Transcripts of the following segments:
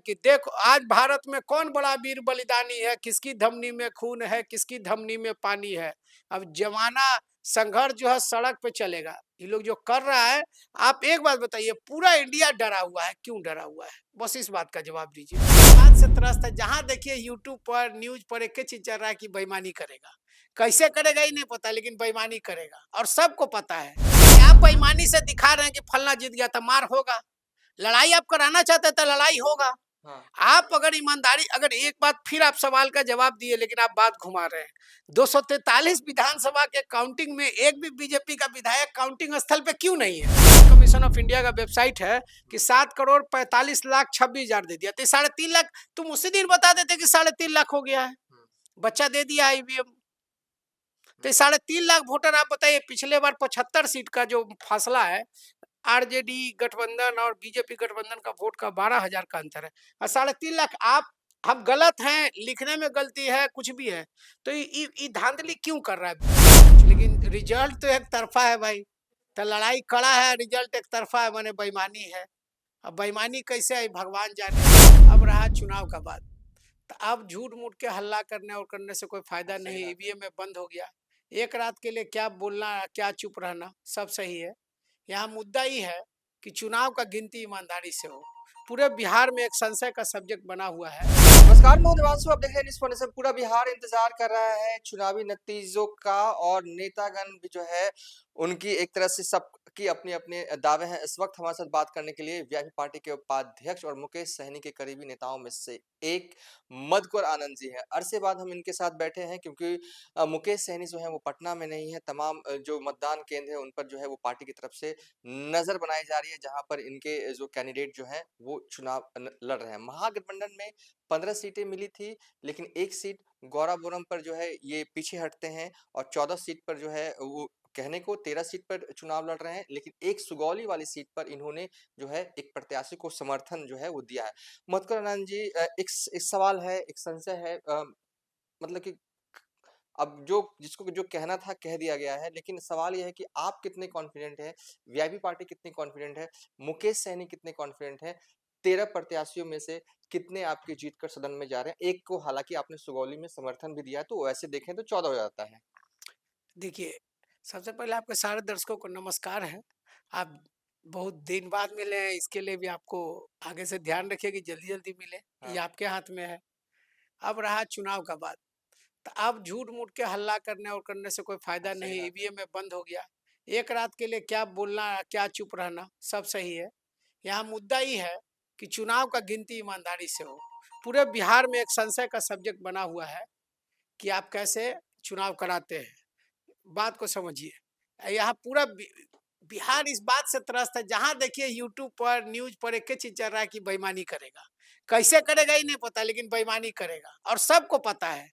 कि देखो आज भारत में कौन बड़ा वीर बलिदानी है, किसकी धमनी में खून है, किसकी धमनी में पानी है। अब जमाना संघर्ष जो है सड़क पे चलेगा। ये लोग जो कर रहा है, आप एक बात बताइए, पूरा इंडिया डरा हुआ है, क्यों डरा हुआ है? बस इस बात का जवाब दीजिए। बात से त्रस्त है, जहां देखिए यूट्यूब पर न्यूज पर एक ही चीज चल रहा है कि बेईमानी करेगा। कैसे करेगा ही नहीं पता, लेकिन बेईमानी करेगा और सबको पता है। आप बेईमानी से दिखा रहे हैं कि फलना जीत गया तो मार होगा। लड़ाई आप कराना चाहते तो लड़ाई होगा। हाँ। आप अगर ईमानदारी, अगर एक बात फिर आप सवाल का जवाब दिए, लेकिन आप बात घुमा रहे हैं। 243 विधानसभा के काउंटिंग में एक भी बीजेपी का विधायक काउंटिंग स्थल पे क्यों नहीं है? कमीशन ऑफ इंडिया का वेबसाइट है कि 7,45,26,000 दे दिया, तो 3.5 लाख तुम उसी दिन बता देते कि 3.5 लाख हो गया है, बच्चा दे दिया ईवीएम। तो 3.5 लाख वोटर, आप बताइए पिछले बार 75 सीट का जो फासला है, आरजेडी गठबंधन और बीजेपी गठबंधन का वोट का 12,000 का अंतर है, और 3.5 लाख। आप, हम गलत हैं, लिखने में गलती है, कुछ भी है, तो ये धांधली क्यों कर रहा है? लेकिन रिजल्ट तो एक तरफा है भाई। तो लड़ाई कड़ा है, रिजल्ट एक तरफा है, माने बेईमानी है। अब बेईमानी कैसे है भगवान जाने। अब रहा चुनाव का बात, तो अब झूठ मूठ के हल्ला करने और करने से कोई फायदा नहीं। ईवीएम में बंद हो गया, एक रात के लिए क्या बोलना, क्या चुप रहना, सब सही है। यहाँ मुद्दा ही है कि चुनाव का गिनती ईमानदारी से हो। पूरे बिहार में एक संशय का सब्जेक्ट बना हुआ है। नमस्कार, मैं देवांशु। आप देख रहे हैं न्यूज़ पॉइंट से। पूरा बिहार इंतजार कर रहा है चुनावी नतीजों का और नेतागण भी जो है उनकी एक तरह से सबकी अपने-अपने दावे हैं। इस वक्त हमारे साथ बात करने के लिए वीआईपी पार्टी के उपाध्यक्ष और मुकेश सहनी के करीबी नेताओं में से एक मधुकर आनंद जी हैं। अरसे बाद हम इनके साथ बैठे हैं क्योंकि मुकेश सहनी जो है वो पटना में नहीं है। तमाम जो मतदान केंद्र है उन पर जो है वो पार्टी की तरफ से नजर बनाई जा रही है, जहां पर इनके जो कैंडिडेट जो हैं वो चुनाव लड़ रहे हैं। महागठबंधन में 15 सीटें मिली थी, लेकिन एक सीट गौराबोरम पर जो है ये पीछे हटते हैं और 14 सीट पर जो है वो कहने को 13 सीट पर चुनाव लड़ रहे हैं, लेकिन एक सुगौली वाली सीट पर इन्होंने जो है एक प्रत्याशी को समर्थन जो है वो दिया है। मधुकर आनंद जी, एक सवाल है, एक संशय है, मतलब कि अब जो जिसको जो कहना था कह दिया गया है, लेकिन सवाल ये है कि आप कितने कॉन्फिडेंट हैं, वीआईपी पार्टी कितनी कॉन्फिडेंट है, मुकेश सहनी कितने कॉन्फिडेंट है, 13 प्रत्याशियों में से कितने आपके जीत कर सदन में जा रहे हैं? एक को हालांकि आपने सुगौली में समर्थन भी दिया, तो वैसे देखें तो 14 हो जाता है। देखिए, सबसे पहले आपके सारे दर्शकों को नमस्कार है। आप बहुत दिन बाद मिले हैं, इसके लिए भी आपको आगे से ध्यान रखिए कि जल्दी जल्दी मिले, ये हाँ। आपके हाथ में है। अब रहा चुनाव का बात, तो अब झूठ मूठ के हल्ला करने और करने से कोई फायदा सही नहीं। बात है। ईवीएम में बंद हो गया, एक रात के लिए क्या बोलना, क्या चुप रहना, सब सही है। यहाँ मुद्दा ही है कि चुनाव का गिनती ईमानदारी से हो। पूरे बिहार में एक संशय का सब्जेक्ट बना हुआ है कि आप कैसे चुनाव कराते हैं। बात को समझिए, यहाँ पूरा बिहार इस बात से त्रस्त है, जहां देखिए यूट्यूब पर न्यूज पर एक ही चीज चल रहा है कि बेईमानी करेगा। कैसे करेगा ही नहीं पता, लेकिन बेईमानी करेगा और सबको पता है।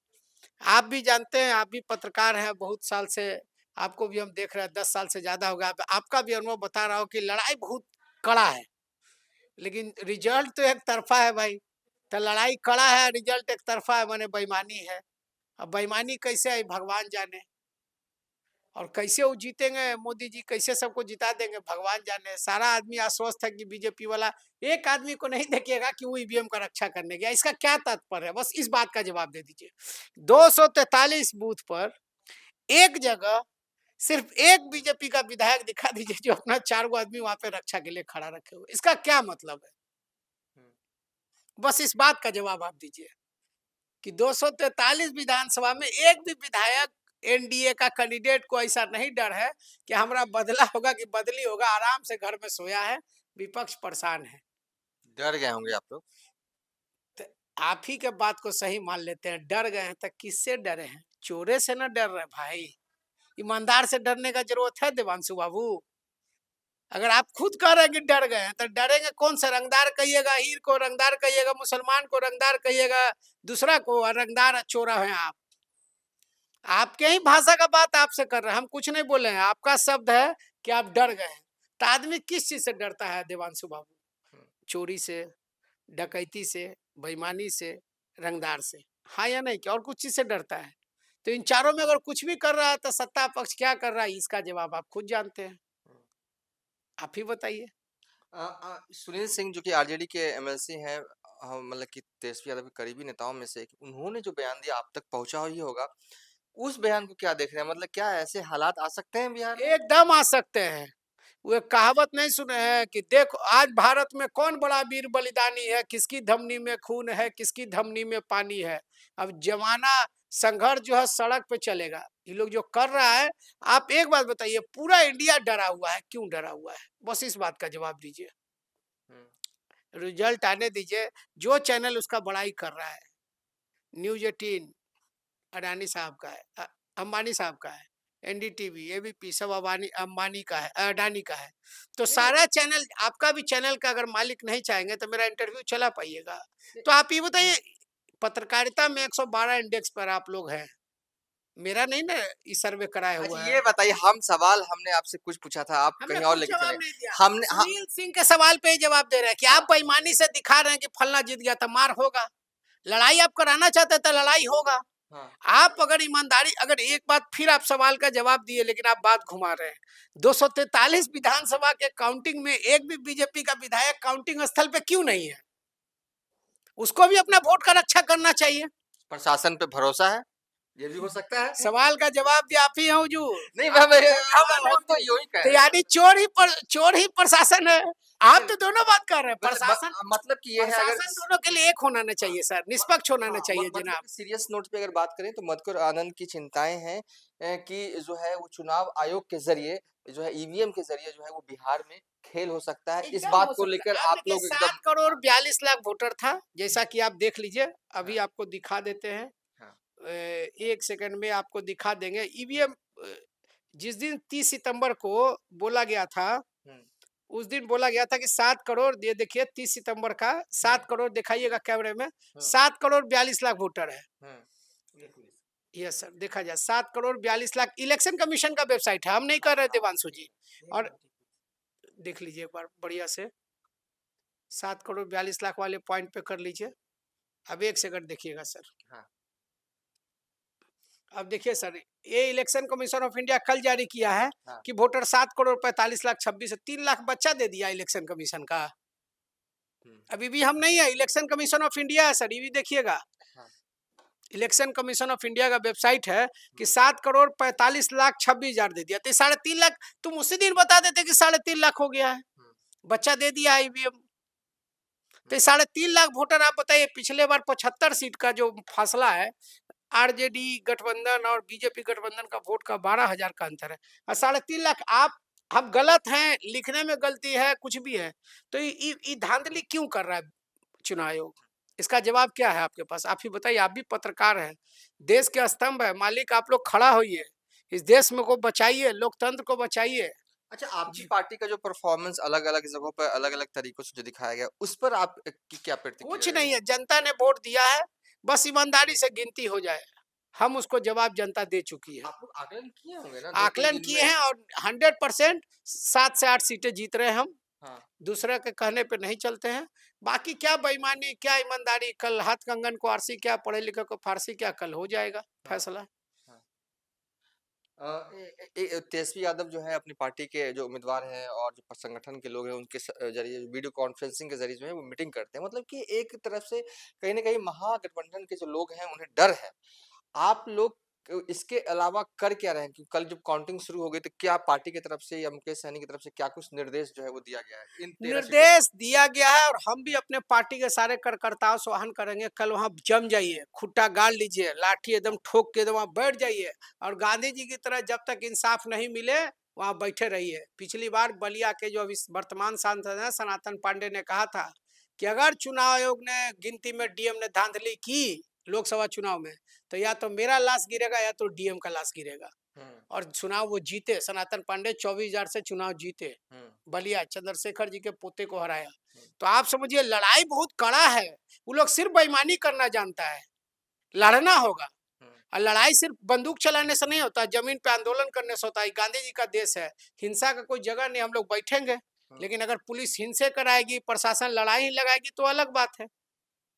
आप भी जानते हैं, आप भी पत्रकार हैं बहुत साल से, आपको भी हम देख रहे हैं, 10 साल से ज्यादा हो गया। आपका भी अनुभव बता रहा हो कि लड़ाई बहुत कड़ा है, लेकिन रिजल्ट तो एक तरफा है भाई। तो लड़ाई कड़ा है, रिजल्ट एक तरफा है, माने बेईमानी है। अब बेईमानी कैसे है भगवान जाने, और कैसे वो जीतेंगे मोदी जी, कैसे सबको जिता देंगे भगवान जाने। सारा आदमी आश्वस्त है कि बीजेपी वाला, एक आदमी को नहीं देखिएगा कि वो ईवीएम का रक्षा करने गया। इसका क्या तात्पर्य है, बस इस बात का जवाब दे दीजिए। 243 बूथ पर एक जगह सिर्फ एक बीजेपी का विधायक दिखा दीजिए जो अपना 4 गो आदमी वहां पे रक्षा के लिए खड़ा रखे हुए, इसका क्या मतलब है? हम्म। बस इस बात का जवाब आप दीजिए कि 243 विधानसभा में एक भी विधायक, एनडीए का कैंडिडेट को ऐसा नहीं डर है कि हमारा बदला होगा कि बदली होगा, आराम से घर में सोया है, विपक्ष परेशान है। डर गए होंगे आप लोग। तो आप ही के बात को सही मान लेते हैं, डर गए हैं तो किससे डरे हैं? चोरे से ना डर रहे भाई, ईमानदार से डरने का जरूरत है देवांशु बाबू? अगर आप खुद कह रहे हैं कि डर गए हैं, तो डरेंगे कौन सा? रंगदार कहिएगा, हीर को रंगदार कहिएगा, मुसलमान को रंगदार कहिएगा, दूसरा को रंगदार चोरा है आप। आपके ही भाषा का बात आपसे कर रहे हैं, हम कुछ नहीं बोले हैं। आपका शब्द है कि आप डर गए हैं। तो आदमी किस चीज से डरता है देवांशु बाबू? चोरी से, डकैती से, बेईमानी से, रंगदार से, हाँ या नहीं? क्या और कुछ चीज से डरता है? तो इन चारों में अगर कुछ भी कर रहा है तो सत्ता पक्ष क्या कर रहा है, इसका जवाब आप खुद जानते हैं। आप ही बताइए। सुनील सिंह जो कि आरजेडी के एमएलसी हैं, मतलब कि तेजस्वी यादव के करीबी नेताओं में से एक, उन्होंने जो बयान दिया आप तक पहुँचा ही होगा। उस बयान को क्या देख रहे हैं? मतलब क्या ऐसे हालात आ सकते हैं बिहार में? एकदम आ सकते हैं। वो एक कहावत नहीं सुने हैं कि देखो आज भारत में कौन बड़ा वीर बलिदानी है, किसकी धमनी में खून है, किसकी धमनी में पानी है। अब जमाना संघर्ष जो है सड़क पे चलेगा। ये लोग जो कर रहा है, आप एक बात बताइए, पूरा इंडिया डरा हुआ है, क्यों डरा हुआ है? बस इस बात का जवाब दीजिए। हुँ। रिजल्ट आने दीजिए। जो चैनल उसका बड़ाई कर रहा है, न्यूज 18 अडानी साहब का है, अंबानी साहब का है, एनडीटीवी, एबीपी सब अबानी अंबानी का है, अडानी का है। तो नहीं, नहीं। सारा चैनल, आपका भी चैनल का अगर मालिक नहीं चाहेंगे तो मेरा इंटरव्यू चला पाइएगा। तो आप ये बताइए, पत्रकारिता में 112 इंडेक्स पर आप लोग हैं, मेरा नहीं ना ये सर्वे कराया अच्छा हुआ ये है। बताइए, हमने आपसे कुछ पूछा था, आप हमने कहीं और कुछ लेके जवाब चले। नहीं दिया। हमने हाँ, सुनील सिंह के सवाल पे ही जवाब दे रहे हैं कि हाँ। आप बेईमानी से दिखा रहे हैं कि फलना जीत गया था, मार होगा। लड़ाई आप कराना चाहते तो लड़ाई होगा। हाँ। आप अगर ईमानदारी, अगर एक बात फिर आप सवाल का जवाब दिए लेकिन आप बात घुमा रहे हैं। 243 विधानसभा के काउंटिंग में एक भी बीजेपी का विधायक काउंटिंग स्थल पे क्यों नहीं है? उसको भी अपना वोट का रक्षा करना चाहिए। प्रशासन पे भरोसा है? ये भी हो सकता है। सवाल का जवाब दिया आप ही हैं हुजूर। नहीं आप मैं तो सवाल है हम तो यूँ ही कह तो रहे हैं। यानी चोर ही प्रशासन है। आप तो दोनों बात कर रहे हैं। प्रशासन, मतलब कि ये है, अगर प्रशासन दोनों के लिए एक होना ना हाँ, चाहिए सर, म निष्पक्ष होना ना हाँ, चाहिए मतलब जनाब। कि सीरियस नोट पे अगर बात करें तो मधुकर आनंद की चिंताएँ हैं कि जो है वो चुनाव आयोग के ज़रिए जो है ईवीएम के ज़रिए जो है वो बिहार में खेल हो सकता है। इस एकदम बात हो को सकता लेकर है। आप आप देखिए लोग 7 एकदम करोड़ हाँ, 42 लाख वोटर था, जैसा हुँ, कि आप देख लीजिए। अभी हाँ, आपको दिखा देते हैं। हाँ, एक सेकंड में आपको दिखा देंगे ईवीएम। जिस दिन 30 सितंबर को बोला गया था, हुँ, उस दिन बोला गया था कि 7 करोड़, ये देखिए 30 सितंबर का हुँ, 7 करोड़ दिखाइएगा कैमरे में। हुँ, 7 करोड़ 42 लाख वोटर है। हुँ, यस सर, देखा जाए 7 करोड़ 42 लाख इलेक्शन कमीशन का वेबसाइट है, हम नहीं कर रहे देवांशु जी। और देख लीजिए एक बार बढ़िया से, 7 करोड़ 42 लाख वाले पॉइंट पे कर लीजिए। अब एक सेकंड देखिएगा सर। हाँ, अब देखिए सर, ये इलेक्शन कमीशन ऑफ इंडिया कल जारी किया है हाँ, कि वोटर 7 करोड़ 45 लाख 26 है, 3 लाख बच्चा दे दिया इलेक्शन कमीशन का। हुँ, अभी भी हम नहीं है, इलेक्शन कमीशन ऑफ इंडिया है सर, ये भी देखिएगा। हाँ, इलेक्शन कमीशन ऑफ इंडिया का वेबसाइट है कि 7 करोड़ 45 लाख 26 हजार दे दिया, तो 3.5 लाख तुम उसी दिन बता देते कि 3.5 लाख हो गया है, हुँ, बच्चा दे दिया ईवीएम। हुँ, तो 3.5 लाख वोटर, आप बताइए पिछले बार 75 सीट का जो फासला है, आरजेडी गठबंधन और बीजेपी गठबंधन का वोट का 12,000 का अंतर है, और 3.5 लाख। आप, हम गलत हैं, लिखने में गलती है, कुछ भी है, तो ये धांधली क्यों कर रहा है चुनाव आयोग? इसका जवाब क्या है आपके पास? आप ही बताइए, आप भी पत्रकार हैं, देश के स्तंभ है, मालिक आप लोग खड़ा होइए, इस देश में को बचाइए, लोकतंत्र को बचाइए। अच्छा, आपकी जी, पार्टी का जो परफॉर्मेंस अलग-अलग जगहों पर अलग-अलग तरीकों से जो दिखाया गया, उस पर आप की क्या प्रतिक्रिया कुछ नहीं रहेगी? है, जनता ने वोट दिया है, बस ईमानदारी से गिनती हो जाए, हम उसको जवाब जनता दे चुकी है। आप लोग आकलन किए होंगे ना 2-3 आकलन दिन किए में? हैं और 100% 7 से 8 सीटें जीत रहे हैं हम। हाँ, दूसरे के कहने पे नहीं चलते हैं। बाकी क्या बेईमानी, क्या ईमानदारी, कल हाथ कंगन को आरसी, क्या पढ़े लिखे को फारसी, क्या कल हो जाएगा हाँ, फैसला। हाँ। तेजस्वी यादव जो है अपनी पार्टी के जो उम्मीदवार हैं और जो संगठन के लोग हैं उनके ज़रिए वीडियो कॉन्फ्रेंसिंग के ज़रिए जो है वो मीटिंग करते हैं। मतलब कि एक तरफ से कहीं न कहीं महागठबंधन के जो लोग हैं उन्हें डर है। आप लोग इसके अलावा कर क्या रहे हैं? कि कल जब काउंटिंग शुरू हो गई तो क्या पार्टी की तरफ से या मुकेश सहनी की तरफ से क्या कुछ निर्देश जो है वो दिया गया है इन 13 सीटों पर? निर्देश दिया गया है और हम भी अपने पार्टी के सारे कार्यकर्ताओं से आह्वान करेंगे, कल वहां जम जाइए, खुट्टा गाड़ लीजिए, लाठी एकदम ठोक के एकदम वहां बैठ जाइए, और गांधी जी की तरह जब तक इंसाफ नहीं मिले वहां बैठे रहिए। पिछली बार बलिया के जो अभी वर्तमान सांसद हैं सनातन पांडे ने कहा था कि अगर चुनाव आयोग ने गिनती में डीएम ने धांधली की लोकसभा चुनाव में, तो या तो मेरा लाश गिरेगा या तो डीएम का लाश गिरेगा। हुँ, और चुनाव वो जीते, सनातन पांडे 24,000 से चुनाव जीते, हुँ, बलिया चंद्रशेखर जी के पोते को हराया। हुँ, तो आप समझिए लड़ाई बहुत कड़ा है। वो लोग सिर्फ बेईमानी करना जानता है, लड़ना होगा। हुँ, और लड़ाई सिर्फ बंदूक चलाने से नहीं होता, जमीन पे आंदोलन करने से होता है। गांधी जी का देश है, हिंसा का कोई जगह नहीं, हम लोग बैठेंगे। हुँ। लेकिन अगर पुलिस हिंसे कराएगी, प्रशासन लड़ाई ही लगाएगी तो अलग बात है।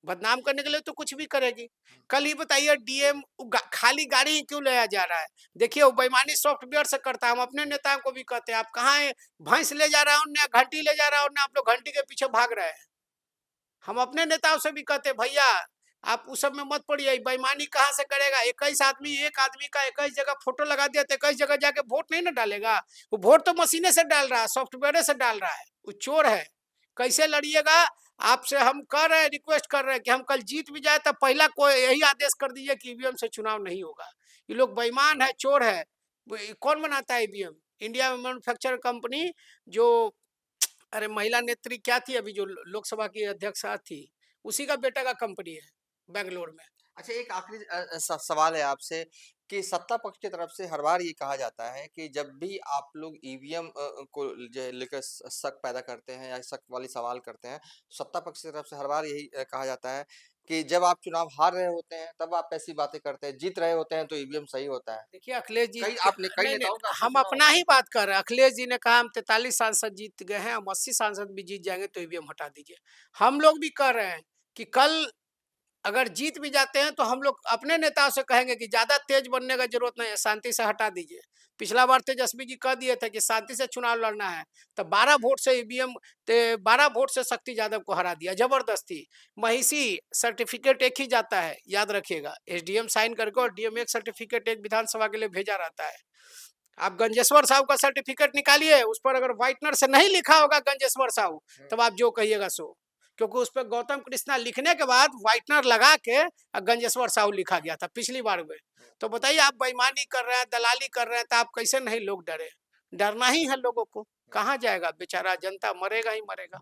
बदनाम करने के लिए तो कुछ भी करेगी। कल ही बताइए डीएम खाली गाड़ी ही क्यों लाया जा रहा है? देखिए वो बेईमानी सॉफ्टवेयर से करता है। हम अपने नेताओं को भी कहते हैं, आप कहाँ है, भैंस ले जा रहा है उनने, घंटी ले जा रहा है उनने, आप लोग घंटी के पीछे भाग रहे हैं। हम अपने नेताओं से भी कहते भैया आप उस सब में मत पड़िए, बेईमानी कहाँ से करेगा। 21 आदमी, एक आदमी का 21 जगह फोटो लगा दिया तो 21 जगह जाके वोट नहीं ना डालेगा। वो वोट तो मशीने से डाल रहा है, सॉफ्टवेयर से डाल रहा है, वो चोर है। कैसे लड़िएगा। आपसे हम कर रहे हैं, रिक्वेस्ट कर रहे हैं कि हम कल जीत भी जाए तो पहला कोई यही आदेश कर दीजिए कि ईवीएम से चुनाव नहीं होगा। ये लोग बेईमान है, चोर है। कौन बनाता है ईवीएम? इंडिया मैन्युफैक्चर कंपनी, जो अरे महिला नेत्री क्या थी अभी जो लोकसभा की अध्यक्षा थी, उसी का बेटा का कंपनी है बेंगलोर में। अच्छा, एक आखिरी सवाल है आपसे कि सत्ता पक्ष की तरफ से हर बार ये कहा जाता है कि जब भी आप लोग ईवीएम को जो है लेकर शक पैदा करते हैं या शक वाली सवाल करते हैं, सत्ता पक्ष की तरफ से हर बार यही कहा जाता है कि जब आप चुनाव हार रहे होते हैं तब आप ऐसी बातें करते हैं, जीत रहे होते हैं तो ईवीएम सही होता है। देखिए अखिलेश जी कई आपने कई नहीं नहीं, नेताओं का आपने हम सुना अपना होगा। ही बात कर रहे हैं। अखिलेश जी ने कहा हम 43 सांसद जीत गए हैं, हम 80 सांसद भी जीत जाएंगे तो ईवीएम हटा दीजिए। हम लोग भी कह रहे हैं कि कल अगर जीत भी जाते हैं तो हम लोग अपने नेताओं से कहेंगे कि ज्यादा तेज बनने का जरूरत नहीं है, शांति से हटा दीजिए। पिछला बार तेजस्वी जी कह दिए थे कि शांति से चुनाव लड़ना है, तो 12 वोट से ईवीएम 12 वोट से शक्ति यादव को हरा दिया जबरदस्ती। महिषी सर्टिफिकेट एक ही जाता है, याद रखिएगा। एसडीएम साइन करके और डीएम एक सर्टिफिकेट एक विधानसभा के लिए भेजा रहता है। आप गंजेश्वर साहू का सर्टिफिकेट निकालिए, उस पर अगर व्हाइटनर से नहीं लिखा होगा गंजेश्वर साहू, तब आप जो कहिएगा सो। क्योंकि उस पर गौतम कृष्णा लिखने के बाद व्हाइटनर लगा के गंजेश्वर साहू लिखा गया था पिछली बार में। तो बताइए आप बेईमानी कर रहे हैं, दलाली कर रहे हैं, तो आप कैसे नहीं लोग डरे। डरना ही है लोगों को। कहाँ जाएगा बेचारा जनता, मरेगा ही मरेगा।